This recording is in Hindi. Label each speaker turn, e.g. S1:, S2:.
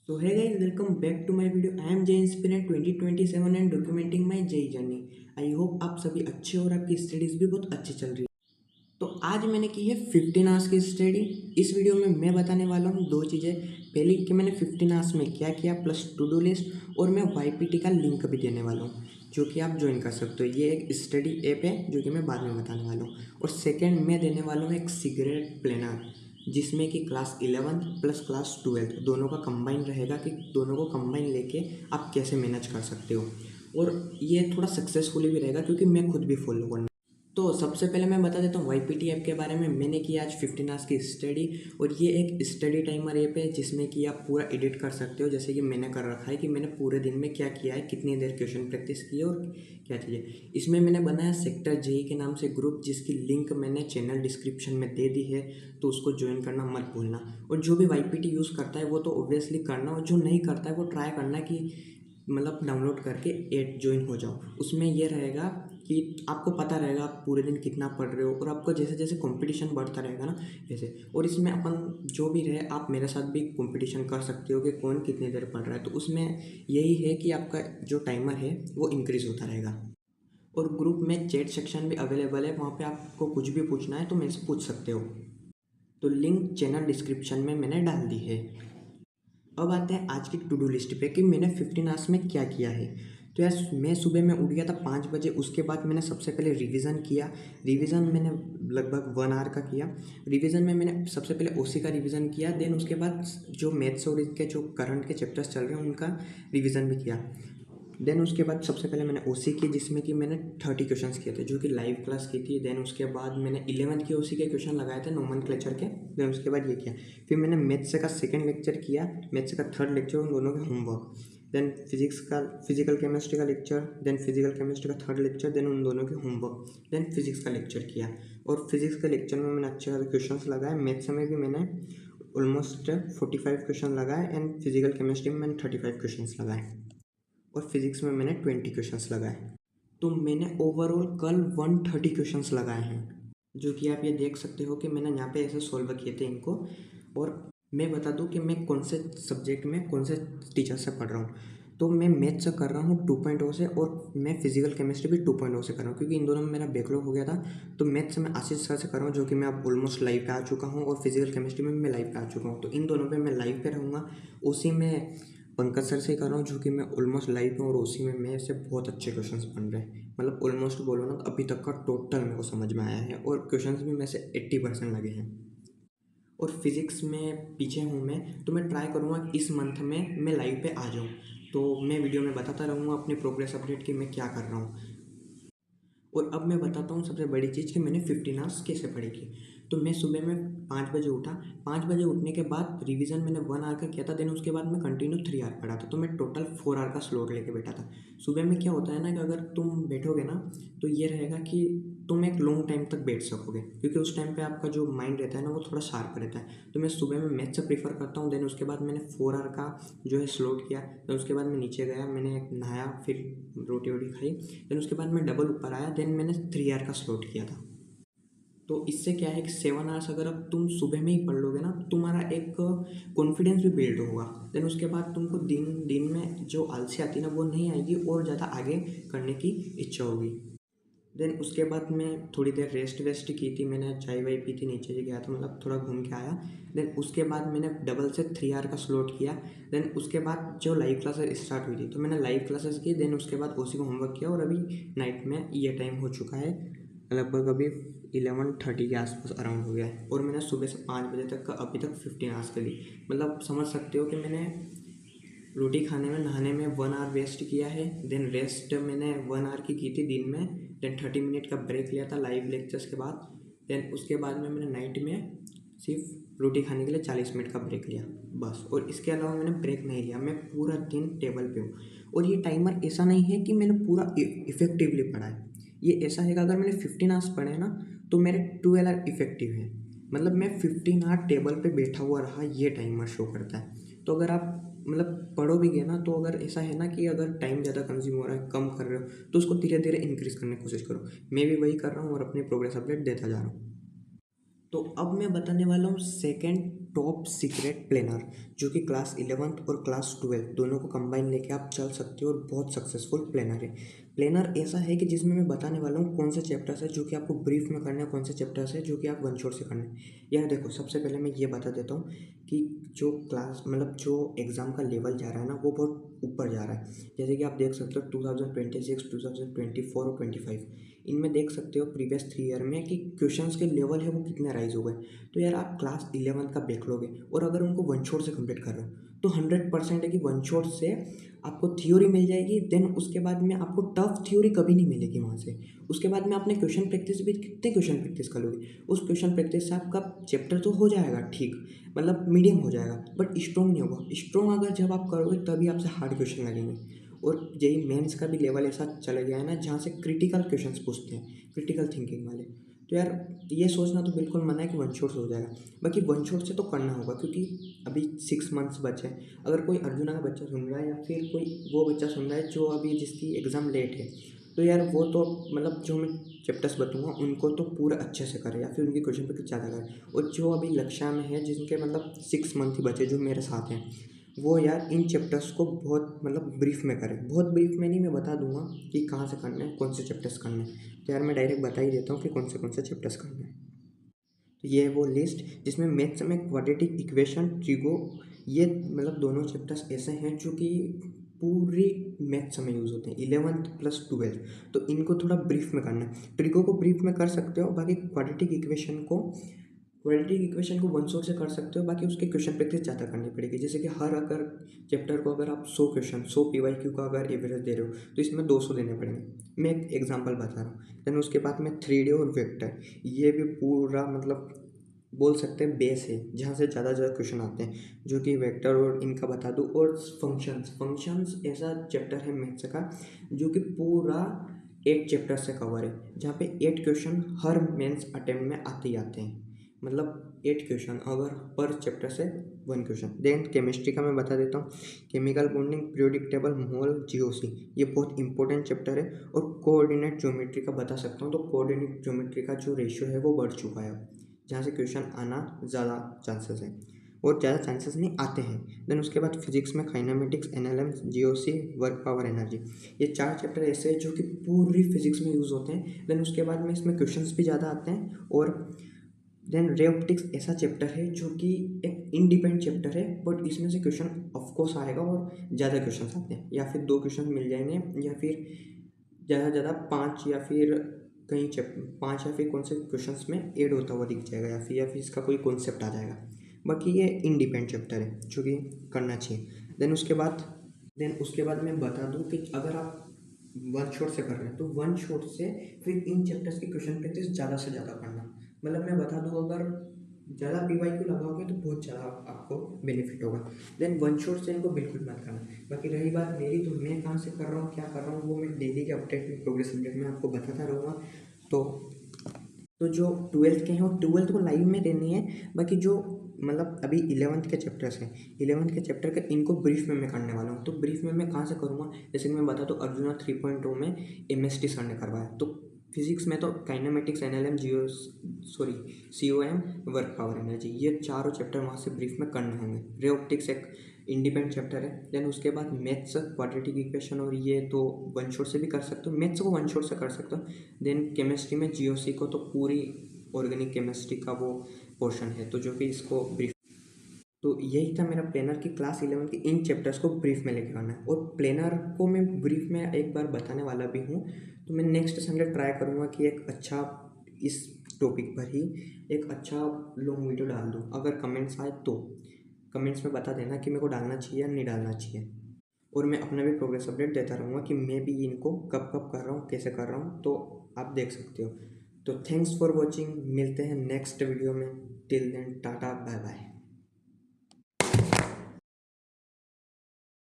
S1: So hey guys, welcome back to my video. I am Jay Inspirant 2027 and documenting my Jay journey. I hope आप सभी अच्छे और आपकी स्टडीज भी बहुत अच्छी चल रही है। तो आज मैंने की है 15 आवर्स की स्टडी। इस वीडियो में मैं बताने वाला हूँ दो चीज़ें। पहली कि मैंने 15 आवर्स में क्या किया प्लस टू डू लिस्ट, और मैं YPT का लिंक भी देने वाला हूँ जो कि आप ज्वाइन कर सकते हो। ये एक स्टडी ऐप है जो कि मैं बाद में बताने वाला हूँ। और सेकेंड मैं देने वाला हूँ एक सिगरेट प्लानर जिसमें कि क्लास 11 प्लस क्लास 12 दोनों का कंबाइन रहेगा कि दोनों को कंबाइन लेके आप कैसे मैनेज कर सकते हो। और ये थोड़ा सक्सेसफुली भी रहेगा क्योंकि मैं खुद भी फॉलो करना। तो सबसे पहले मैं बता देता हूँ YPT ऐप के बारे में। मैंने किया आज 15 आवर्स की स्टडी, और ये एक स्टडी टाइमर ऐप है जिसमें कि आप पूरा एडिट कर सकते हो। जैसे कि मैंने कर रखा है कि मैंने पूरे दिन में क्या किया है, कितनी देर क्वेश्चन प्रैक्टिस की है और क्या चीज़ें। इसमें मैंने बनाया सेक्टर JEE के नाम से ग्रुप, जिसकी लिंक मैंने चैनल डिस्क्रिप्शन में दे दी है, तो उसको ज्वाइन करना मत भूलना। और जो भी YPT यूज़ करता है वो तो ऑब्वियसली करना, और जो नहीं करता है वो ट्राई करना कि मतलब डाउनलोड करके एड ज्वाइन हो जाओ। उसमें ये रहेगा कि आपको पता रहेगा आप पूरे दिन कितना पढ़ रहे हो, और आपको जैसे जैसे कंपटीशन बढ़ता रहेगा ना वैसे। और इसमें अपन जो भी रहे, आप मेरे साथ भी कंपटीशन कर सकते हो कि कौन कितनी देर पढ़ रहा है। तो उसमें यही है कि आपका जो टाइमर है वो इंक्रीज़ होता रहेगा। और ग्रुप में चैट सेक्शन भी अवेलेबल है, वहाँ पे आपको कुछ भी पूछना है तो मेरे से पूछ सकते हो। तो लिंक चैनल डिस्क्रिप्शन में मैंने डाल दी है। अब आते हैं आज की टू डू लिस्ट पे कि मैंने 15 आवर्स में क्या किया है। तो यार मैं सुबह में उठ गया था 5 बजे। उसके बाद मैंने सबसे पहले रिवीजन किया। रिवीजन मैंने लगभग 1 आवर का किया। रिवीजन में मैंने सबसे पहले OC का रिवीजन किया, देन उसके बाद जो मैथ्स और इसके जो करंट के चैप्टर्स चल रहे हैं उनका रिवीजन भी किया। देन उसके बाद सबसे पहले मैंने OC की, जिसमें कि मैंने 30 क्वेश्चंस किए थे जो कि लाइव क्लास की थी। देन उसके बाद मैंने 11th की OC के क्वेश्चन लगाए थे नोमेनक्लेचर के। देन उसके बाद ये किया। फिर मैंने मैथ्स का सेकंड लेक्चर किया, मैथ्स का थर्ड लेक्चर, उन दोनों के होमवर्क। देन फिजिक्स का फिजिकल केमिस्ट्री का लेक्चर, देन फिजिकल केमिस्ट्री का थर्ड लेक्चर, देन उन दोनों के होमवर्क, देन फिजिक्स का लेक्चर किया। और फिजिक्स के लेक्चर में मैंने अच्छे खासे क्वेश्चन लगाए। मैथ्स में भी मैंने ऑलमोस्ट 45 क्वेश्चन लगाए, एंड फिजिकल केमिस्ट्री में मैंने 35 क्वेश्चन लगाए, और फिजिक्स में मैंने 20 क्वेश्चंस लगाए। तो मैंने ओवरऑल कल 130 क्वेश्चंस लगाए हैं, जो कि आप ये देख सकते हो कि मैंने यहाँ पे ऐसे सॉल्व किए थे इनको। और मैं बता दूं कि मैं कौन से सब्जेक्ट में कौन से टीचर से पढ़ रहा हूँ। तो मैं मैथ्स से कर रहा हूँ 2.0 से, और मैं फिजिकल केमिस्ट्री भी 2.0 से कर रहा हूँ क्योंकि इन दोनों में मेरा बैकलॉग हो गया था। तो मैथ्स में आशीष सर से कर रहा हूँ जो कि मैं अब ऑलमोस्ट लाइव पे आ चुका हूँ, और फिजिकल केमिस्ट्री में मैं लाइव पे आ चुका हूँ। तो इन दोनों पे मैं लाइव पे रहूँगा। उसी में पंकज सर से ही कर रहा हूँ जो कि मैं ऑलमोस्ट लाइव हूँ, और उसी में मेरे से बहुत अच्छे क्वेश्चंस बन रहे हैं। मतलब ऑलमोस्ट बोलो ना तो अभी तक का टोटल मेरे को समझ में आया है, और क्वेश्चंस भी मेरे से 80% लगे हैं। और फिज़िक्स में पीछे हूँ मैं, तो मैं ट्राई करूँगा कि इस मंथ में मैं लाइव पे आ जाऊँ। तो मैं वीडियो में बताता रहूँगा अपनी प्रोग्रेस अपडेट कि मैं क्या कर रहा हूँ। और अब मैं बताता हूँ सबसे बड़ी चीज़ कि मैंने 15 आवर्स कैसे पढ़ी थी। तो मैं सुबह में 5 बजे उठा। 5 बजे उठने के बाद रिवीजन मैंने 1 आवर का किया था। देन उसके बाद मैं कंटिन्यू 3 आवर पढ़ा था। तो मैं टोटल 4 आवर का स्लॉट लेके बैठा था। सुबह में क्या होता है ना कि अगर तुम बैठोगे ना तो ये रहेगा कि तुम एक लॉन्ग टाइम तक बैठ सकोगे, क्योंकि उस टाइम पे आपका जो माइंड रहता है ना वो थोड़ा शार्प रहता है। तो मैं सुबह में मैथ से प्रीफर करता हूँ। देन उसके बाद मैंने 4 आवर का जो है स्लॉट किया। देन उसके बाद मैं नीचे गया, मैंने नहाया, फिर रोटी वोटी खाई। देन उसके बाद मैं डबल ऊपर आया। देन मैंने 3 आवर का स्लॉट किया था। तो इससे क्या है कि 7 आवर्स अगर अब तुम सुबह में ही पढ़ लोगे ना तो तुम्हारा एक कॉन्फिडेंस भी बिल्ड होगा। देन उसके बाद तुमको दिन दिन में जो आलसी आती है ना वो नहीं आएगी, और ज़्यादा आगे करने की इच्छा होगी। देन उसके बाद मैं थोड़ी देर रेस्ट वेस्ट की थी, मैंने चाय वाय पी थी, नीचे से गया था, मतलब थोड़ा घूम के आया। देन उसके बाद मैंने डबल से 3 आवर का स्लॉट किया। देन उसके बाद जो लाइव क्लासेस स्टार्ट हुई थी तो मैंने लाइव क्लासेस की। देन उसके बाद OC को होमवर्क किया, और अभी नाइट में ये टाइम हो चुका है, लगभग अभी 11:30 के आसपास अराउंड हो गया है। और मैंने सुबह से 5 बजे तक का अभी तक 15 आवर्स के लिए, मतलब समझ सकते हो कि मैंने रोटी खाने में नहाने में 1 आवर वेस्ट किया है। देन रेस्ट मैंने 1 आवर की थी दिन में। देन 30 मिनट का ब्रेक लिया था लाइव लेक्चर्स के बाद। देन उसके बाद में मैंने नाइट में सिर्फ रोटी खाने के लिए 40 मिनट का ब्रेक लिया बस। और इसके अलावा मैंने ब्रेक नहीं लिया। मैं पूरा दिन टेबल पे हूँ। और ये टाइमर ऐसा नहीं है कि मैंने पूरा इफेक्टिवली पढ़ा है। ये ऐसा है कि अगर मैंने 15 आवर्स पढ़े हैं ना तो मेरे 12 आवर इफेक्टिव है। मतलब मैं 15 आवर टेबल पे बैठा हुआ रहा, ये टाइमर शो करता है। तो अगर आप मतलब पढ़ोगे ना तो अगर ऐसा है ना कि अगर टाइम ज़्यादा कंज्यूम हो रहा है, कम कर रहे हो, तो उसको धीरे धीरे इंक्रीज़ करने की कोशिश करो। मैं भी वही कर रहा हूँ और अपनी प्रोग्रेस अपडेट देता जा रहा हूँ। तो अब मैं बताने वाला हूँ सेकंड टॉप सीक्रेट प्लानर, जो कि क्लास 11th और क्लास 12 दोनों को कंबाइन लेके आप चल सकते हो और बहुत सक्सेसफुल प्लानर है। प्लानर ऐसा है कि जिसमें मैं बताने वाला हूँ कौन से चैप्टर्स है जो कि आपको ब्रीफ में करना है, कौन से चैप्टर्स है जो कि आप वन शॉट से करना है। यार देखो, सबसे पहले मैं ये बता देता हूँ कि जो क्लास मतलब जो एग्ज़ाम का लेवल जा रहा है ना, वो बहुत ऊपर जा रहा है। जैसे कि आप देख सकते हो 2026, 2024 और 25, इनमें देख सकते हो प्रीवियस 3 ईयर में कि क्वेश्चंस के लेवल है वो कितने राइज हो गए। तो यार आप क्लास 11th का देख लोगे और अगर उनको वन शॉट से कंप्लीट कर रहे हो तो 100% है कि वन शॉट से आपको थ्योरी मिल जाएगी। देन उसके बाद में आपको टफ थ्योरी कभी नहीं मिलेगी वहाँ से। उसके बाद में आपने क्वेश्चन प्रैक्टिस भी कितने क्वेश्चन प्रैक्टिस कर लोगे, उस क्वेश्चन प्रैक्टिस से आपका चैप्टर तो हो जाएगा ठीक, मतलब मीडियम हो जाएगा, बट स्ट्रॉन्ग नहीं होगा। स्ट्रॉन्ग अगर जब आप करोगे तभी आपसे हार्ड क्वेश्चन लगेंगे। और जेई मेंस का भी लेवल ऐसा चला गया है ना, जहाँ से क्रिटिकल क्वेश्चंस पूछते हैं, क्रिटिकल थिंकिंग वाले। तो यार ये सोचना तो बिल्कुल मना है कि वन शॉट से हो जाएगा। बाकी वन शॉट से तो करना होगा, क्योंकि अभी 6 मंथ्स बचे हैं। अगर कोई अर्जुना का बच्चा सुन रहा है या फिर कोई वो बच्चा सुन रहा है जो अभी जिसकी एग्ज़ाम लेट है, तो यार वो तो मतलब जो मैं चैप्टर्स बताऊँगा उनको तो पूरा अच्छे से करे या फिर उनकी क्वेश्चन पेपर ज़्यादा करे। और जो अभी लक्ष्य में है जिनके मतलब 6 मंथ ही बचे जो मेरे साथ हैं, वो यार इन चैप्टर्स को बहुत मतलब ब्रीफ में करें। बहुत ब्रीफ में नहीं, मैं बता दूंगा कि कहाँ से करना है, कौन से चैप्टर्स करने हैं। तो यार मैं डायरेक्ट बता ही देता हूँ कि कौन से चैप्टर्स करने हैं। तो ये है वो लिस्ट जिसमें मैथ्स में क्वाड्रेटिक इक्वेशन, ट्रिगो, ये मतलब दोनों चैप्टर्स ऐसे हैं जो कि पूरी मैथ्स में यूज़ होते हैं 11th+12। तो इनको थोड़ा ब्रीफ में करना है। ट्रिगो को ब्रीफ में कर सकते हो, बाकी क्वाड्रेटिक इक्वेशन को वन शॉट से कर सकते हो। बाकी उसके क्वेश्चन प्रैक्टिस ज़्यादा करनी पड़ेगी। जैसे कि हर अगर चैप्टर को अगर आप 100 PYQ का अगर एवरेज दे रहे हो तो इसमें 200 देने पड़ेंगे। मैं एक एग्जांपल बता रहा हूँ। देन उसके बाद में 3D और वेक्टर, ये भी पूरा मतलब बोल सकते हैं बेस है जहाँ से ज़्यादा क्वेश्चन आते हैं, जो कि वेक्टर और इनका बता दूँ। और फंक्शंस ऐसा चैप्टर है मैथ्स का जो कि पूरा 8 चैप्टर से कवर है, जहाँ पे 8 क्वेश्चन हर मेंस अटेम्प्ट में आते ही आते हैं। मतलब 8 क्वेश्चन अगर पर चैप्टर से 1 क्वेश्चन। देन केमिस्ट्री का मैं बता देता हूँ। केमिकल बॉन्डिंग, पीरियोडिक टेबल, मोल, जीओसी, ये बहुत इंपॉर्टेंट चैप्टर है। और कोऑर्डिनेट ज्योमेट्री का बता सकता हूँ। तो कोऑर्डिनेट ज्योमेट्री का जो रेशियो है वो बढ़ चुका है अब, जहाँ से क्वेश्चन आना ज़्यादा चांसेस है और ज़्यादा चांसेस नहीं आते हैं। देन उसके बाद फिजिक्स में kinematics, NLM, GOC, work power energy, ये 4 चैप्टर ऐसे हैं जो कि पूरी फिजिक्स में यूज़ होते हैं। देन उसके बाद में इसमें क्वेश्चंस भी ज़्यादा आते हैं। और देन रे ऑप्टिक्स ऐसा चैप्टर है जो कि एक इंडिपेंडेंट चैप्टर है, बट इसमें से क्वेश्चन ऑफकोर्स आएगा और ज़्यादा क्वेश्चन आते हैं, या फिर 2 क्वेश्चन मिल जाएंगे, या फिर ज़्यादा ज़्यादा 5, या फिर कहीं चैप्टर 5 या फिर कौन से क्वेश्चंस में ऐड होता हुआ दिख जाएगा, या फिर इसका कोई कॉन्सेप्ट आ जाएगा। बाकी ये इंडिपेंडेंट चैप्टर है जो कि करना चाहिए। देन उसके बाद मैं बता दूं कि अगर आप वन शॉट से कर रहे हैं तो वन शॉट से फिर इन चैप्टर्स की क्वेश्चन प्रैक्टिस ज़्यादा से ज़्यादा करना। मतलब मैं बता दूं, अगर ज़्यादा PYQ लगाओगे तो बहुत ज़्यादा आपको बेनिफिट होगा। देन वन शॉट से इनको बिल्कुल मत करना। बाकी रही बात मेरी, तो मैं कहाँ से कर रहा हूँ, क्या कर रहा हूँ, वो मैं डेली के अपडेट में, प्रोग्रेस अपडेट में आपको बताता रहूँगा। तो तो जो 12th के हैं वो 12th को लाइव में देनी है। बाकी जो मतलब अभी 11th के चैप्टर्स हैं, 11th के चैप्टर के इनको ब्रीफ में मैं करने वाला हूँ। तो ब्रीफ में मैं कहाँ से करूँगा, जैसे कि मैं बता दूँ अर्जुना 3.0 में MST सर ने करवाया। तो फिजिक्स में तो kinematics, NLM, COM, work power energy, ये चारों चैप्टर वहाँ से ब्रीफ में करने होंगे। रे ऑप्टिक्स एक इंडिपेंडेंट चैप्टर है। देन उसके बाद मैथ्स, क्वाड्रेटिक इक्वेशन, और ये तो वन शॉट से भी कर सकते हो, मैथ्स को वन शॉट से कर सकते हो। देन केमिस्ट्री में जीओसी को तो पूरी ऑर्गेनिक केमिस्ट्री का वो पोर्शन है, तो जो कि इसको ब्रीफ। तो यही था मेरा प्लानर की क्लास 11 के इन चैप्टर्स को ब्रीफ में लेके आना है। और प्लानर को मैं ब्रीफ में एक बार बताने वाला भी हूँ। तो मैं नेक्स्ट संडे ट्राई करूँगा कि एक अच्छा इस टॉपिक पर ही एक अच्छा लॉन्ग वीडियो डाल दूँ। अगर कमेंट्स आए तो कमेंट्स में बता देना कि मेरे को डालना चाहिए या नहीं डालना चाहिए। और मैं अपना भी प्रोग्रेस अपडेट देता रहूँगा कि मैं भी इनको कब कब कर रहा हूँ, कैसे कर रहा हूँ, तो आप देख सकते हो। तो थैंक्स फॉर वॉचिंग, मिलते हैं नेक्स्ट वीडियो में। Till then tata bye bye.